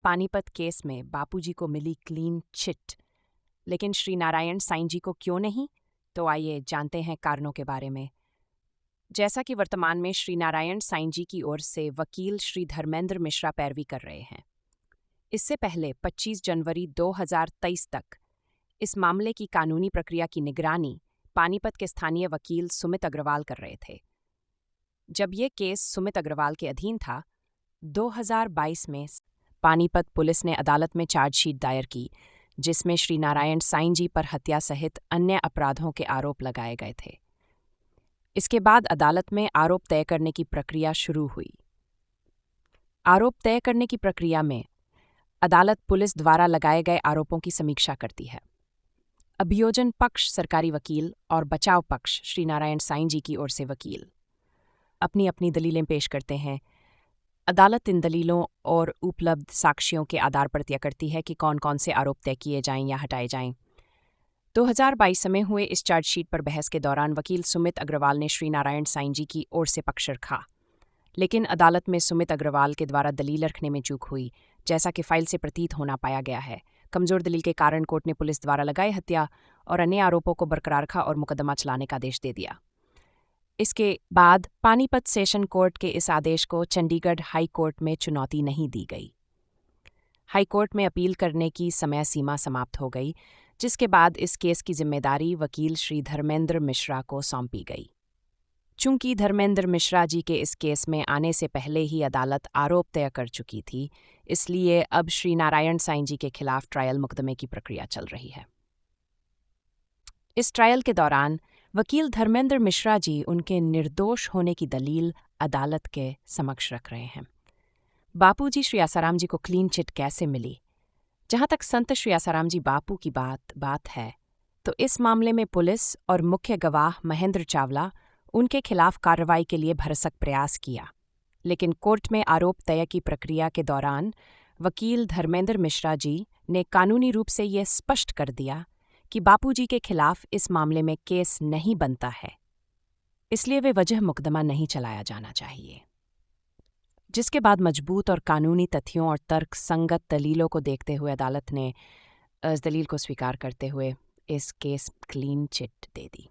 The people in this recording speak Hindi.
पानीपत केस में बापूजी को मिली क्लीन चिट, लेकिन श्री नारायण साईं जी को क्यों नहीं? तो आइए जानते हैं कारणों के बारे में। जैसा कि वर्तमान में श्री नारायण साईं जी की ओर से वकील श्री धर्मेंद्र मिश्रा पैरवी कर रहे हैं। इससे पहले 25 जनवरी 2023 तक इस मामले की कानूनी प्रक्रिया की निगरानी पानीपत के स्थानीय वकील सुमित अग्रवाल कर रहे थे। जब ये केस सुमित अग्रवाल के अधीन था, 2022 में पानीपत पुलिस ने अदालत में चार्जशीट दायर की, जिसमें श्री नारायण साईं जी पर हत्या सहित अन्य अपराधों के आरोप लगाए गए थे। इसके बाद अदालत में आरोप तय करने की प्रक्रिया शुरू हुई। आरोप तय करने की प्रक्रिया में अदालत पुलिस द्वारा लगाए गए आरोपों की समीक्षा करती है। अभियोजन पक्ष सरकारी वकील और बचाव पक्ष श्री नारायण साईं जी की ओर से वकील अपनी अपनी दलीलें पेश करते हैं। अदालत इन दलीलों और उपलब्ध साक्ष्यों के आधार पर तय करती है कि कौन कौन से आरोप तय किए जाएं या हटाए जाएं। 2022 में हुए इस चार्जशीट पर बहस के दौरान वकील सुमित अग्रवाल ने श्री नारायण साईं जी की ओर से पक्ष रखा, लेकिन अदालत में सुमित अग्रवाल के द्वारा दलील रखने में चूक हुई, जैसा कि फाइल से प्रतीत होना पाया गया है। कमजोर दलील के कारण कोर्ट ने पुलिस द्वारा लगाए हत्या और अन्य आरोपों को बरकरार रखा और मुकदमा चलाने का आदेश दे दिया। इसके बाद पानीपत सेशन कोर्ट के इस आदेश को चंडीगढ़ हाई कोर्ट में चुनौती नहीं दी गई। हाई कोर्ट में अपील करने की समय सीमा समाप्त हो गई, जिसके बाद इस केस की जिम्मेदारी वकील श्री धर्मेंद्र मिश्रा को सौंपी गई। चूंकि धर्मेंद्र मिश्रा जी के इस केस में आने से पहले ही अदालत आरोप तय कर चुकी थी, इसलिए अब श्री नारायण साईं जी के खिलाफ ट्रायल मुकदमे की प्रक्रिया चल रही है। इस ट्रायल के दौरान वकील धर्मेंद्र मिश्रा जी उनके निर्दोष होने की दलील अदालत के समक्ष रख रहे हैं। बापूजी श्री आसाराम जी को क्लीन चिट कैसे मिली? जहां तक संत श्री आसाराम जी बापू की बात है, तो इस मामले में पुलिस और मुख्य गवाह महेंद्र चावला उनके खिलाफ कार्रवाई के लिए भरसक प्रयास किया, लेकिन कोर्ट में आरोप तय की प्रक्रिया के दौरान वकील धर्मेंद्र मिश्रा जी ने कानूनी रूप से यह स्पष्ट कर दिया कि बापूजी के खिलाफ इस मामले में केस नहीं बनता है, इसलिए वे वजह मुकदमा नहीं चलाया जाना चाहिए। जिसके बाद मजबूत और कानूनी तथ्यों और तर्क संगत दलीलों को देखते हुए अदालत ने इस दलील को स्वीकार करते हुए इस केस क्लीन चिट दे दी।